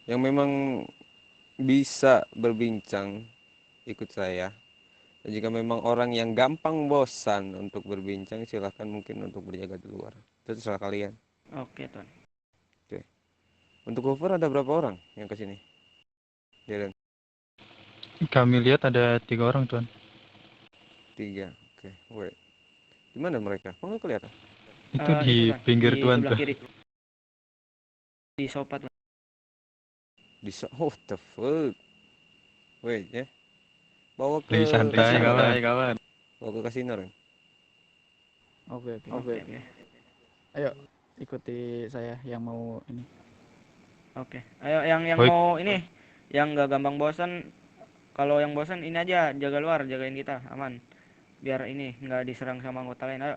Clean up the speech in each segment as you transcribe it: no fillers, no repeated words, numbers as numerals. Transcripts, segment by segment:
yang memang bisa berbincang ikut saya. Dan jika memang orang yang gampang bosan untuk berbincang, silahkan mungkin untuk berjaga di luar. Itu terserah kalian. Oke Tuan. Oke. Untuk cover ada berapa orang yang ke sini? Jaden. Kami lihat ada 3 orang, Tuan. 3. Oke. Wait. Di mana mereka? Kok nggak kelihatan? Itu Itu di Tuan, pinggir di Tuan sebelah tuh. kiri. Di sofa Tuan. Oh, the fuck. Wait ya. Bawa ke Lagi santai, kasino kan? kawan. Bawa ke kasino kan? Oke, oke. Oke oke. Ayo ikuti saya yang mau ini. Oke. Ayo yang Baik, mau ini, yang nggak gampang bosan. Kalau yang bosan ini aja jaga luar, jagain kita aman. Biar ini nggak diserang sama anggota lain. Ayo.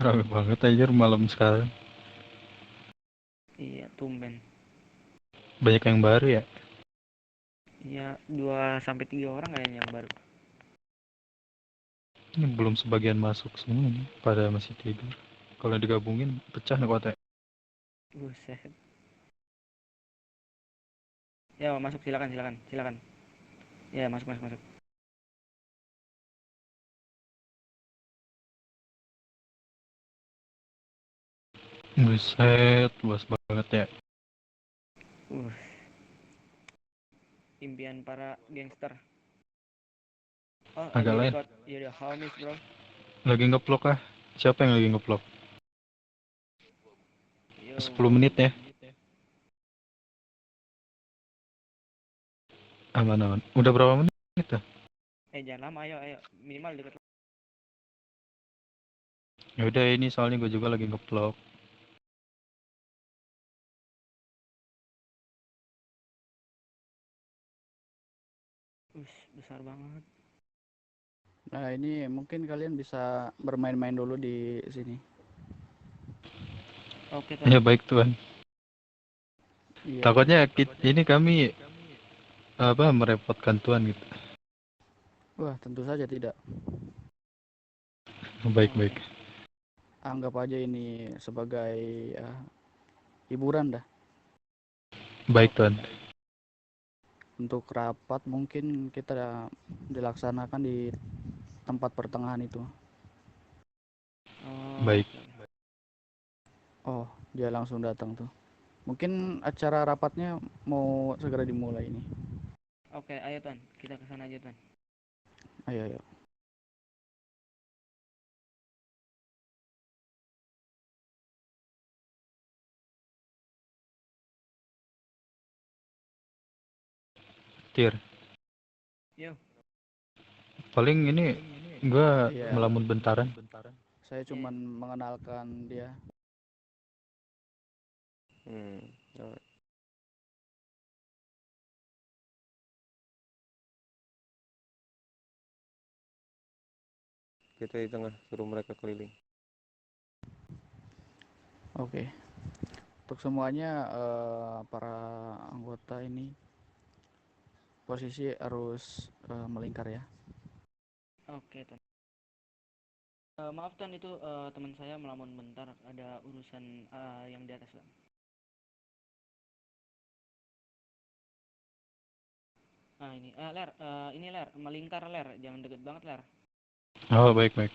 rame banget aja malam sekarang. Iya, tumben. Banyak yang baru ya. Iya, 2 sampai 3 orang kayaknya yang baru. Ini belum sebagian masuk semua nih, pada masih tidur. Kalau digabungin pecah nih kota. Buset. Ya, masuk silakan silakan silakan. Ya, masuk masuk masuk. Buset, luas banget ya. Uh, impian para gangster. Oh, Agak lagi lain. record. Yaudah, homies, bro. Lagi ngeplok kah? Siapa yang lagi ngeplok? Yo, 10 bro. menit ya. Aman-aman. Udah berapa menit tuh? Jangan lama, ayo ayo. Minimal deket. Ya udah ini soalnya gue juga lagi ngeplok. Besar banget. Nah, ini mungkin kalian bisa bermain-main dulu di sini. Oke, Tuan. Ya baik Tuan. Iya. Takutnya ini kami apa merepotkan Tuan gitu. Wah, tentu saja tidak. Baik-baik. Oke. Anggap aja ini sebagai ya, hiburan dah. Baik Oke, Tuan. Tuan. Untuk rapat mungkin kita dilaksanakan di tempat pertengahan itu. Oh, Baik. oke. Oh, dia langsung datang tuh. Mungkin acara rapatnya mau segera dimulai ini. Oke, ayo, Tuan. Kita ke sana aja, Tuan. Ayo, ayo. Tir. Yo. Paling ini gue Iya. melamun bentaran. Saya cuman mengenalkan dia. Alright. Kita di tengah, suruh mereka keliling. Oke. Untuk semuanya para anggota ini posisi harus melingkar ya. Oke, Tuan. Maaf, Tuan, itu teman saya melamun bentar. Ada urusan yang di atas, Tuan. Nah, ini. Ler. Ini, Ler. Melingkar, Ler. Jangan deket banget, Ler. Oh baik-baik.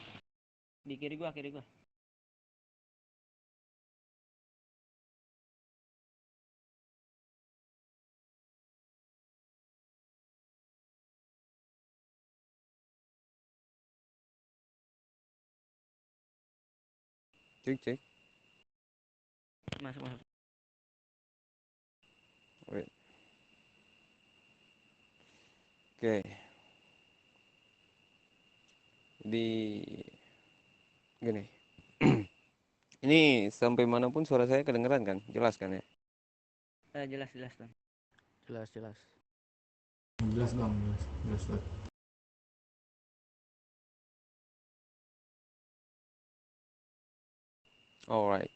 Di kiri gua, kiri gua. Cek, cek. Masuk, masuk. Wait. Oke. Di gini. Ini sampai manapun suara saya kedengeran kan? Jelas kan ya? Jelas, jelas, Tuan. Jelas, jelas. Jelas bang, jelas jelas. Alright.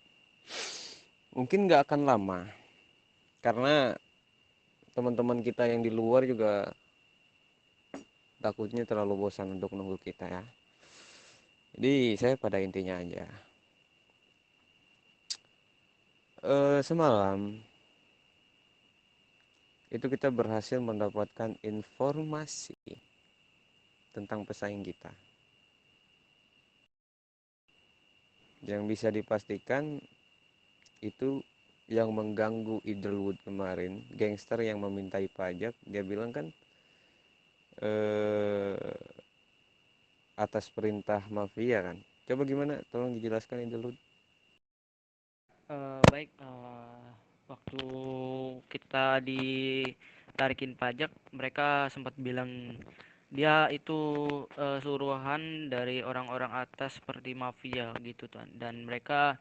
Mungkin nggak akan lama. Karena teman-teman kita yang di luar juga takutnya terlalu bosan untuk nunggu kita ya. Jadi saya pada intinya aja. Semalam itu kita berhasil mendapatkan informasi tentang pesaing kita. Yang bisa dipastikan itu yang mengganggu Idlewood kemarin, gangster yang memintai pajak, dia bilang kan atas perintah mafia kan. Coba gimana? Tolong dijelaskan Idlewood. Baik, waktu kita ditarikin pajak, mereka sempat bilang dia itu suruhan dari orang-orang atas seperti mafia gitu Tuan. Dan mereka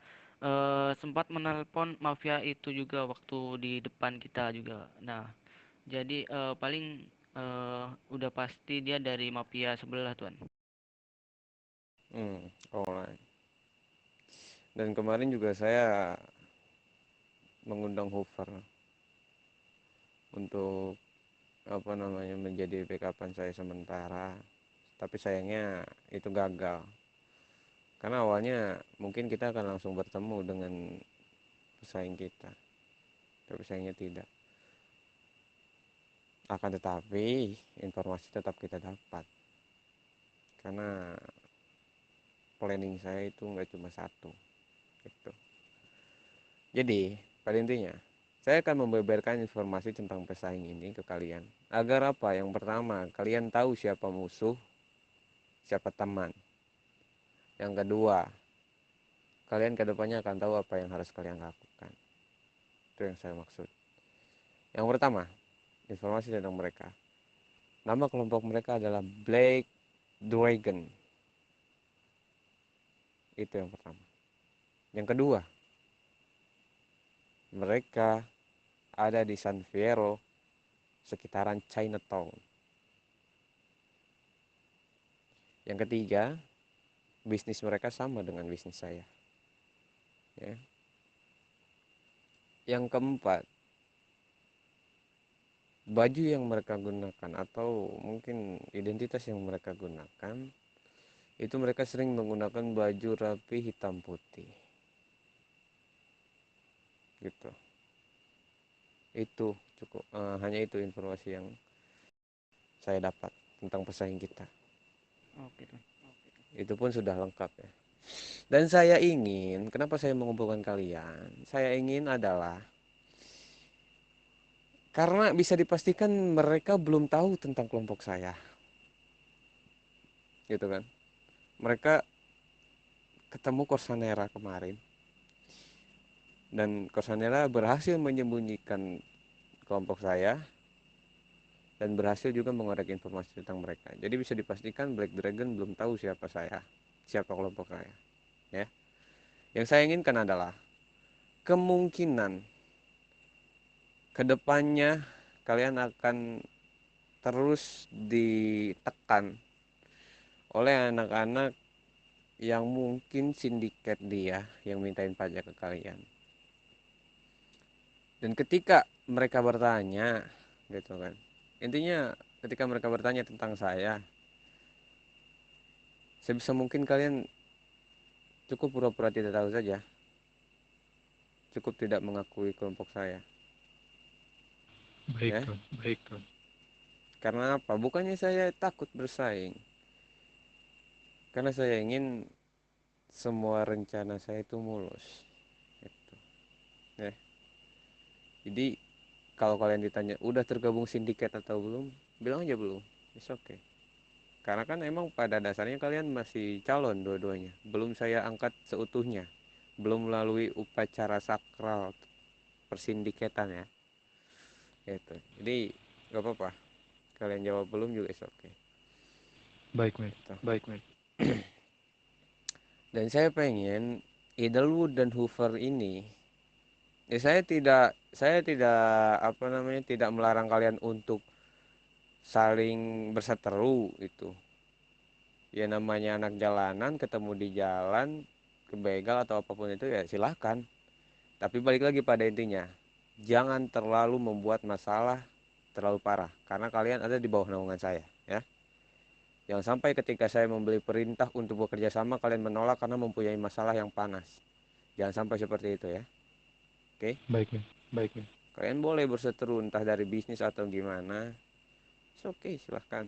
sempat menelpon mafia itu juga waktu di depan kita juga. Nah, jadi paling udah pasti dia dari mafia sebelah Tuan. Alright. Dan kemarin juga saya mengundang Hoover untuk apa namanya menjadi backupan saya sementara. Tapi sayangnya itu gagal. Karena awalnya mungkin kita akan langsung bertemu dengan pesaing kita. Tapi sayangnya tidak. Akan tetapi informasi tetap kita dapat. Karena planning saya itu nggak cuma satu. Gitu. Jadi pada intinya saya akan membeberkan informasi tentang pesaing ini ke kalian. Agar apa? Yang pertama, kalian tahu siapa musuh, siapa teman. Yang kedua, kalian kedepannya akan tahu apa yang harus kalian lakukan. Itu yang saya maksud. Yang pertama, informasi tentang mereka. Nama kelompok mereka adalah Black Dragon. Itu yang pertama. Yang kedua, mereka ada di San Fierro, sekitaran Chinatown. Yang ketiga, bisnis mereka sama dengan bisnis saya. Ya. Yang keempat, baju yang mereka gunakan atau mungkin identitas yang mereka gunakan, itu mereka sering menggunakan baju rapi hitam putih. Gitu. Itu cukup, hanya itu informasi yang saya dapat tentang pesaing kita. Oke Tuan. Itu pun sudah lengkap ya. Dan saya ingin, kenapa saya mengumpulkan kalian? Saya ingin adalah karena bisa dipastikan mereka belum tahu tentang kelompok saya. Gitu kan. Mereka ketemu Corsanera kemarin. Dan Corsanera berhasil menyembunyikan kelompok saya dan berhasil juga mengorek informasi tentang mereka. Jadi bisa dipastikan Black Dragon belum tahu siapa saya, siapa kelompok saya. Ya. Yang saya inginkan adalah kemungkinan kedepannya kalian akan terus ditekan oleh anak-anak yang mungkin sindiket dia yang mintain pajak ke kalian. Dan ketika mereka bertanya, gitu kan. Intinya ketika mereka bertanya tentang saya, sebisa mungkin kalian cukup pura-pura tidak tahu saja. Cukup tidak mengakui kelompok saya. Baik Ya. Tuan, baik Tuan. Karena apa? Bukannya saya takut bersaing. Karena saya ingin semua rencana saya itu mulus. Gitu. Ya. Jadi kalau kalian ditanya udah tergabung sindiket atau belum, bilang aja belum. It's okay. Karena kan emang pada dasarnya kalian masih calon dua-duanya. Belum saya angkat seutuhnya. Belum melalui upacara sakral persindiketan ya. Gitu. Jadi gak apa-apa. Kalian jawab belum juga it's okay. Baik, baik. Gitu. Baik, baik. Dan saya pengen Idlewood dan Hoover ini, ya saya tidak apa namanya tidak melarang kalian untuk saling berseteru itu. Ya namanya anak jalanan ketemu di jalan kebegal atau apapun itu ya silahkan. Tapi balik lagi pada intinya, jangan terlalu membuat masalah terlalu parah karena kalian ada di bawah naungan saya, ya. Jangan sampai ketika saya memberi perintah untuk bekerja sama kalian menolak karena mempunyai masalah yang panas. Jangan sampai seperti itu ya. Oke? Baik, men. Baik, men. Kalian boleh berseteru entah dari bisnis atau gimana. Oke, silahkan.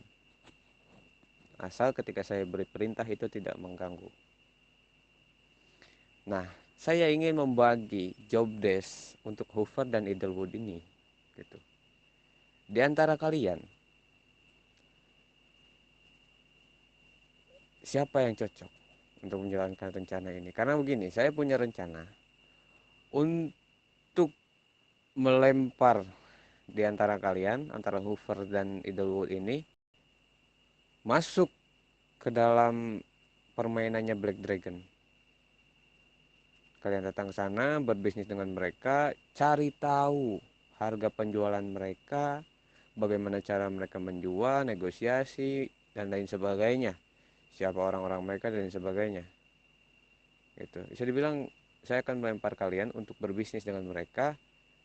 Asal ketika saya beri perintah itu tidak mengganggu. Nah, saya ingin membagi job desk untuk Hoover dan Idlewood ini. Gitu. Di antara kalian, siapa yang cocok untuk menjalankan rencana ini? Karena begini, saya punya rencana untuk melempar di antara kalian, antara Hoover dan Idlewood ini, masuk ke dalam permainannya Black Dragon. Kalian datang ke sana, berbisnis dengan mereka, cari tahu harga penjualan mereka, bagaimana cara mereka menjual, negosiasi, dan lain sebagainya. Siapa orang-orang mereka dan lain sebagainya. Gitu. Bisa dibilang saya akan melempar kalian untuk berbisnis dengan mereka,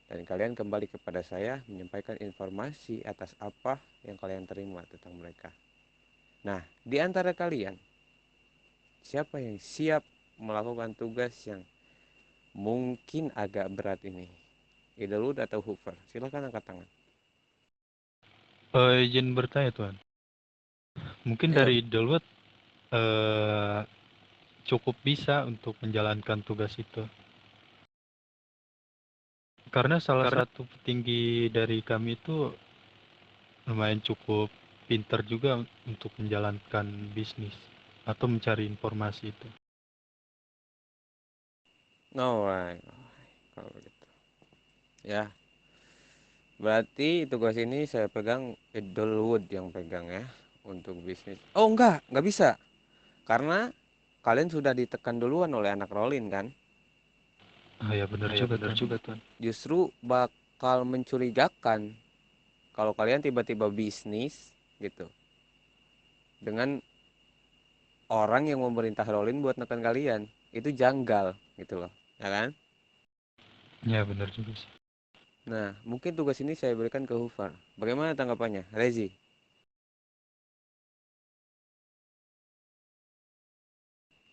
dan kalian kembali kepada saya menyampaikan informasi atas apa yang kalian terima tentang mereka. Nah, di antara kalian, siapa yang siap melakukan tugas yang mungkin agak berat ini? Idlewood atau Hoover? Silakan angkat tangan. Izin bertanya, Tuan. Mungkin Ayo. dari Deloitte cukup bisa untuk menjalankan tugas itu. Karena salah satu petinggi dari kami itu lumayan cukup pinter juga untuk menjalankan bisnis atau mencari informasi itu. Alright. Kalau begitu. Ya. Berarti tugas ini saya pegang, Idlewood yang pegang ya untuk bisnis. Oh enggak bisa. Karena kalian sudah ditekan duluan oleh anak Rolin kan? Ah ya benar juga, Tuan. Justru bakal mencurigakan kalau kalian tiba-tiba bisnis gitu dengan orang yang memerintah Rolin buat neken kalian. Itu janggal gitu loh, ya kan? Ya benar juga sih. Nah, mungkin tugas ini saya berikan ke Hoover. Bagaimana tanggapannya, Rezi?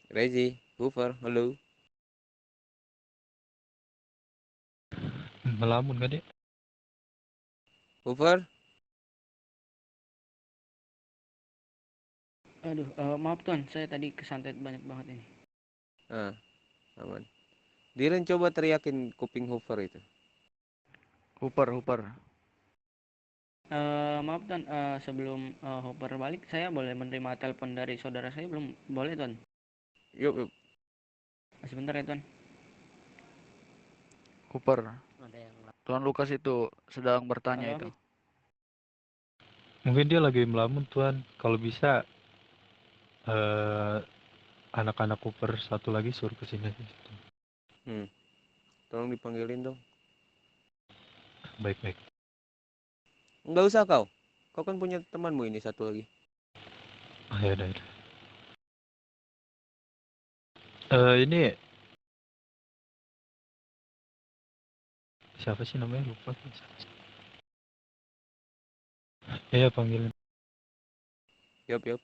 Rezi, Hoover, halo. Melamun gak deh? Hoover? Aduh, maaf Tuan, saya tadi kesantet banyak banget ini. Nah, aman. Diren coba teriakin kuping Hoover itu. Hooper. Maaf Tuan, sebelum Hopper balik, saya boleh menerima telepon dari saudara saya belum? Boleh Tuan? Yuk. Sebentar ya Tuan. Hooper. Ada yang Tuan Lukas itu sedang bertanya Halo, itu. Mungkin dia lagi melamun, Tuan. Kalau bisa eh anak-anak Cooper satu lagi suruh ke sini. Tolong dipanggilin dong. Baik-baik. Enggak usah kau. Kau kan punya temanmu ini satu lagi. Ah ya udah. Ini siapa sih namanya? Lupa. Iya, panggilin. Yup.